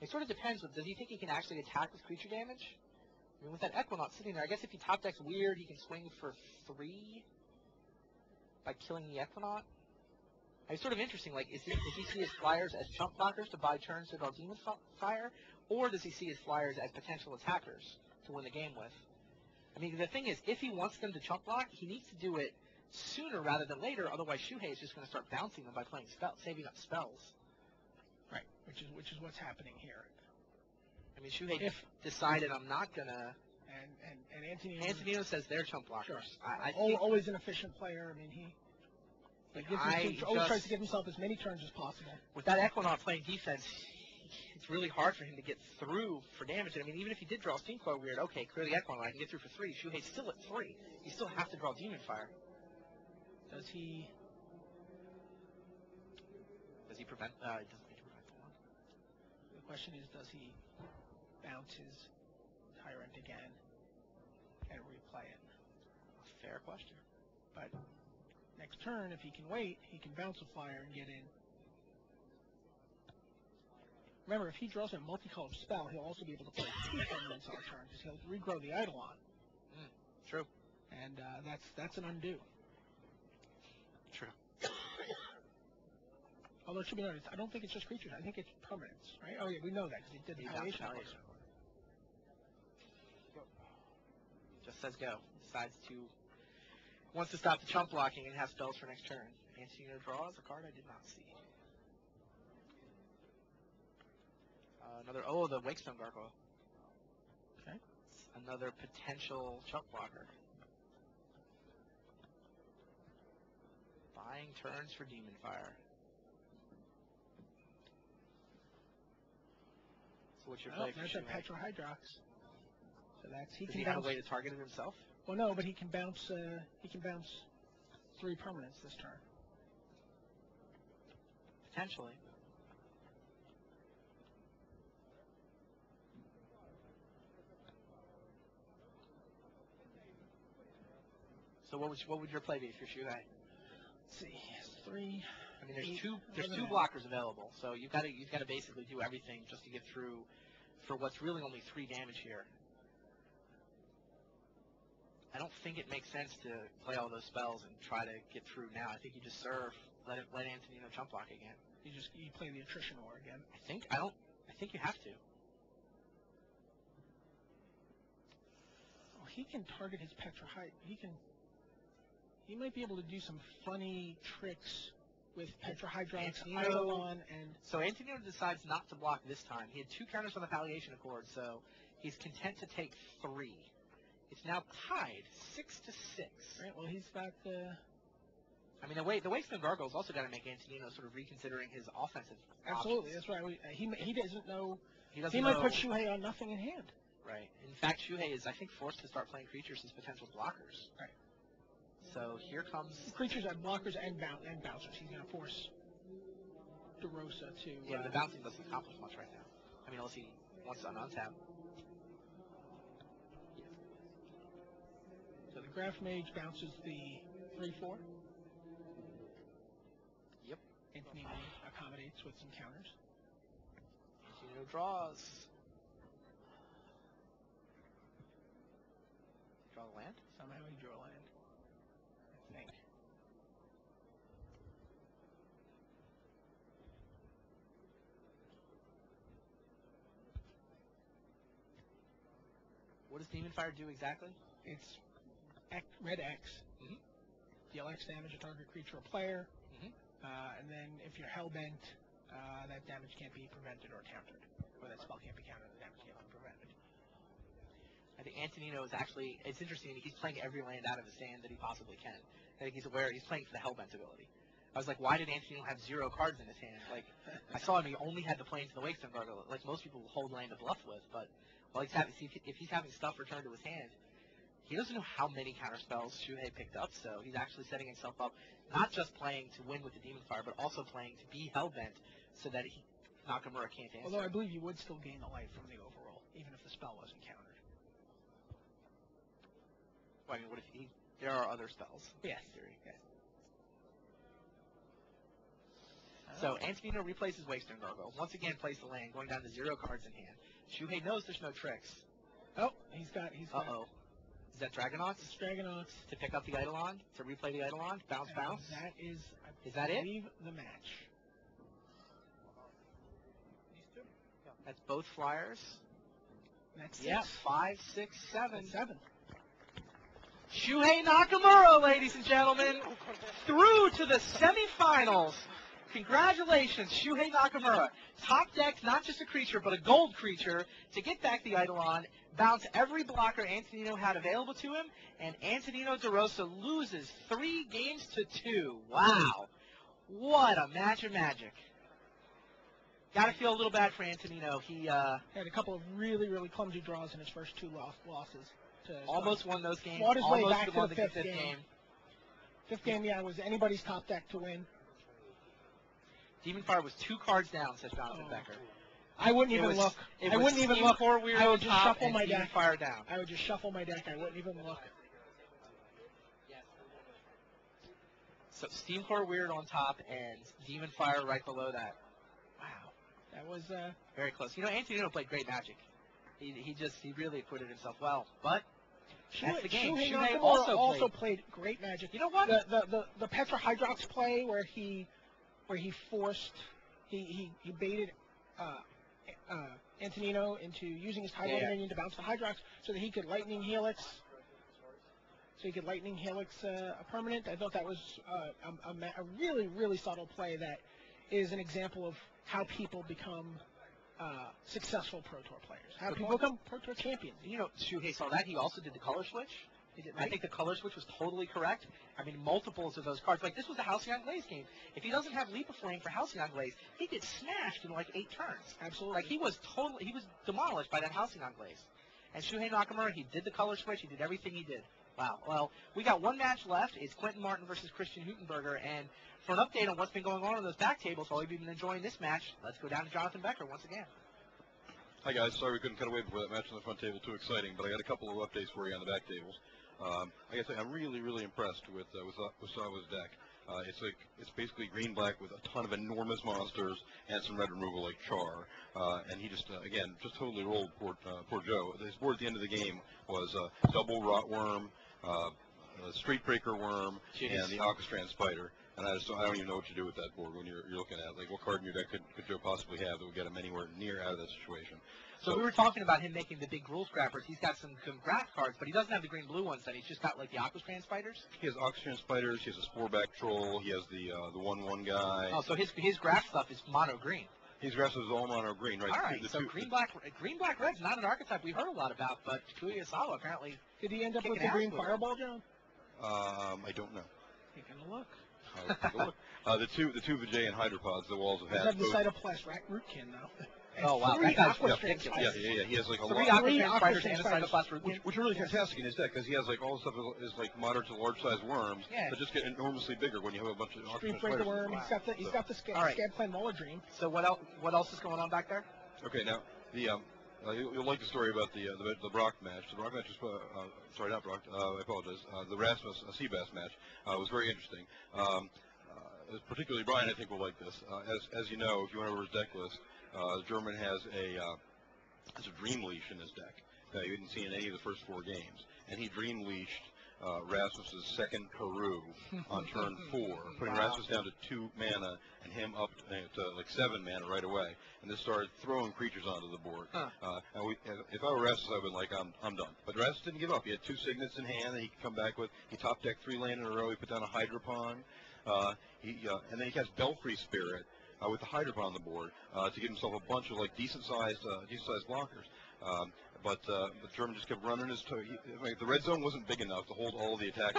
It sort of depends. Does he think he can actually attack with creature damage? I mean, with that Equinox sitting there, I guess if he top decks weird, he can swing for 3 by killing the Equinox. It's sort of interesting. Like, does he see his flyers as chump blockers to buy turns to draw Demon Fire, or does he see his flyers as potential attackers to win the game with? I mean, the thing is, if he wants them to chump block, he needs to do it sooner rather than later. Otherwise, Shuhei is just going to start bouncing them by playing saving up spells. Right, which is what's happening here. I mean, Shuhei decided I'm not gonna. And Antonino says they're chump blockers. Sure. I think, always an efficient player. I mean, he always tries to give himself as many turns as possible. With that Equinox playing defense, it's really hard for him to get through for damage. And I mean, even if he did draw Steam Core weird, okay, clear the Equinox, I can get through for 3. Shuhei's still at 3. You still have to draw Demon Fire. Does he prevent? He doesn't need to prevent the one. The question is, does he bounce his Tyrant again and replay it? Fair question. But next turn, if he can wait, he can bounce a flyer and get in. Remember, if he draws a multicolored spell, he'll also be able to play 2 permanents on a turn because he'll regrow the Eidolon. True. And that's an undo. True. Although it should be noted, I don't think it's just creatures. I think it's permanents, right? Oh yeah, we know that because he did the Palliation. Just says go. Wants to stop the chump blocking and have spells for next turn. Antonino draws a card I did not see. The Wakestone Gargoyle. Okay. Another potential chump blocker. Buying turns for Demon Fire. So what's your play for there's a Petrohydrox. So Does he have a way to target it himself? Well, no, but he can bounce 3 permanents this turn. Potentially. So what would your play be for Shuhei? Let's see, 3. I mean, there's two blockers available, so you've got to basically do everything just to get through for what's really only 3 damage here. I don't think it makes sense to play all those spells and try to get through now. I think you just serve, let Antonino chump block again. You play the attrition war again. I think you have to. Well, he can target his Petrohydrox. He might be able to do some funny tricks with Petrohydrox, Eidolon, and... So Antonino decides not to block this time. He had 2 counters on the Palliation Accord, so he's content to take 3. It's now tied 6-6. Right. Well, he's got the. I mean, the Wakestone Gargoyle's also got to make Antonino sort of reconsidering his offensive. Absolutely, options. that's right. He doesn't know. He might put Shuhei on nothing in hand. Right. In fact, Shuhei is, I think, forced to start playing creatures as potential blockers. Right. So here comes creatures and blockers and bouncers. He's going to force DeRosa to. Yeah, but the bouncing doesn't accomplish much right now. I mean, unless he wants to untap. So the Graph Mage bounces the 3/4. Yep. Antonino accommodates with some counters. Antonino draws. Draw the land? Somehow he drew a land. I think. What does Demon Fire do exactly? It's red X. Deal X damage to target creature or player. And then if you're hellbent, that damage can't be prevented or countered. Or that spell can't be countered, the damage can't be prevented. I think Antonino is actually, it's interesting, he's playing every land out of his hand that he possibly can. I think he's aware, he's playing for the hellbent ability. I was like, why did Antonino have 0 cards in his hand? Like, I saw him, he only had the Plains and the Wakestone Gargoyle, like most people will hold land to bluff with, but while he's having, if he's having stuff returned to his hand, he doesn't know how many counter spells Shuhei picked up, so he's actually setting himself up, not just playing to win with the Demon Fire, but also playing to be hellbent so that Nakamura can't answer. Although I believe you would still gain a life from the overroll, even if the spell wasn't countered. Well, I mean, what if there are other spells? Yes. Theory. Yes. So Antonino replays his Wakestone Gargoyle. Once again, plays the land, going down to 0 cards in hand. Shuhei knows there's no tricks. Oh, he's got. Uh-oh. Is that Dragonauts? It's Dragonauts. To pick up the Eidolon? To replay the Eidolon? Bounce, bounce? That is, is that it? The match. That's both flyers. That's yeah, 5, 6, 7. That's 7. Shuhei Nakamura, ladies and gentlemen, through to the semifinals. Congratulations, Shuhei Nakamura. Top deck, not just a creature, but a gold creature to get back the Eidolon, bounce every blocker Antonino had available to him, and Antonino DeRosa loses 3 games to 2. Wow. What a match of magic. Got to feel a little bad for Antonino. He had a couple of really, really clumsy draws in his first 2 losses. Almost won those games. Fought his way almost back to won the 5th game. 5th game, yeah, was anybody's top deck to win. Demon Fire was 2 cards down, says Jonathan Becker. I wouldn't even look. I wouldn't even look. I would just shuffle my deck. Fire down. I would just shuffle my deck. I wouldn't even look. So Steam Core Weird on top and Demon Fire right below that. Wow, that was very close. You know, Antonino played great Magic. He really acquitted himself well. But that's the game. Shuhei also played great Magic. You know what? The Petra Hydrox play where he forced he baited Antonino into using his Tidal Minion to bounce the Hydrox so that he could Lightning Helix. A permanent. I thought that was a really, really subtle play that is an example of how people become successful Pro Tour players. How people become Pro Tour champions. You know, Shuhei saw that. He also did the color switch. I think the color switch was totally correct. I mean, multiples of those cards. Like, this was a Halcyon Glaze game. If he doesn't have Leap of Flame for Halcyon Glaze, he gets smashed in like 8 turns. Absolutely. Like, he was demolished by that Halcyon Glaze. And Shuhei Nakamura, he did the color switch. He did everything he did. Wow. Well, we got one match left. It's Quentin Martin versus Christian Hutenberger. And for an update on what's been going on those back tables while we've been enjoying this match, let's go down to Jonathan Becker once again. Hi, guys. Sorry we couldn't cut away before that match on the front table. Too exciting. But I got a couple of updates for you on the back tables. I got to say, I'm really, really impressed with Wasawa's deck. It's basically green-black with a ton of enormous monsters and some red removal like Char. And he just, again, just totally rolled poor Joe. His board at the end of the game was double Rotworm, Streetbreaker Worm, and the Alcatraz Spider. And I don't even know what to do with that board when you're looking at it. Like, what card in your deck could Joe possibly have that would get him anywhere near out of that situation? So we were talking about him making the big rule scrappers. He's got some graph cards, but he doesn't have the green-blue ones. Then he's just got like the Aquastrand Spiders. He has Aquastrand Spiders. He has a Sporeback Troll. He has the 1/1 guy. Oh, so his graph stuff is mono green. His graph stuff is all mono green, right? All right. So green black red's not an archetype we heard a lot about, but Kuyasawa apparently. Did he end up with the green Fireball, John? I don't know. Taking a look. Take a look. The two Vijay and Hydropods, the walls of Hats. Have the Cytoplast Rootkin though. Oh wow, that guy's ridiculous. Yeah. He has like a 3 lot. Aquastrand Spiders and a Cytoplast Rootkin. Which are really fantastic in his deck because he has like all the stuff is like moderate to large size worms that just get enormously bigger when you have a bunch of Aquastrand Streetbreaker Spiders. Worm. Wow. He's got the Scab Muller Dream. So what else is going on back there? Okay, now the you'll like the story about the Brock match. The Brock match was sorry, not Brock. I apologize. The Rasmus Seabass match was very interesting. Particularly Brian, I think, will like this. As you know, if you went over his deck list, the German has a Dream Leash in his deck that you didn't see in any of the first 4 games, and he Dream Leashed Rasmus's second Peru on turn 4, putting Rasmus down to 2 mana and him up to like 7 mana right away. And this started throwing creatures onto the board. If I were Rasmus, I would like I'm done. But Rasmus didn't give up. He had 2 Signets in hand that he could come back with. He top decked 3 land in a row. He put down a Hydropon. And then he has Belfry Spirit with the Hydropon on the board to give himself a bunch of like decent sized blockers. But German just kept running his toe. The red zone wasn't big enough to hold all the attack.